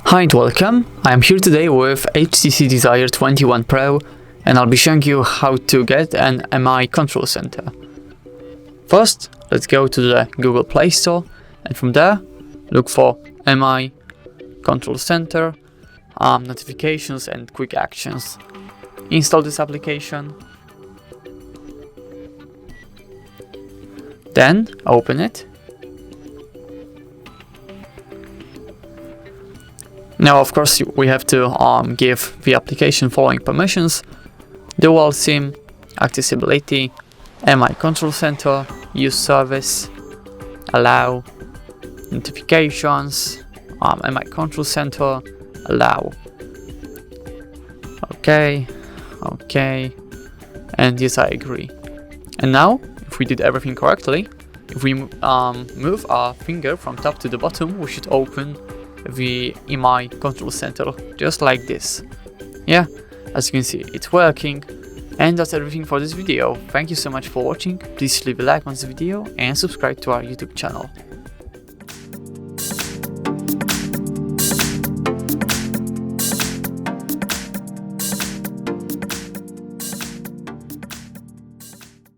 Hi and welcome, I am here today with HTC Desire 21 Pro and I'll be showing you how to get an MI control center. First, let's go to the Google Play Store and from there, look for MI control center, notifications and quick actions. Install this application, then open it. Now, of course, we have to give the application following permissions: dual SIM, accessibility, MI control center, use service, allow, notifications, MI control center, allow. Okay, and yes, I agree. And now, if we did everything correctly, if we move our finger from top to the bottom, we should open the MI control center just like this. Yeah, as you can see, it's working. And that's everything for this video. Thank you so much for watching. Please leave a like on this video and subscribe to our YouTube channel.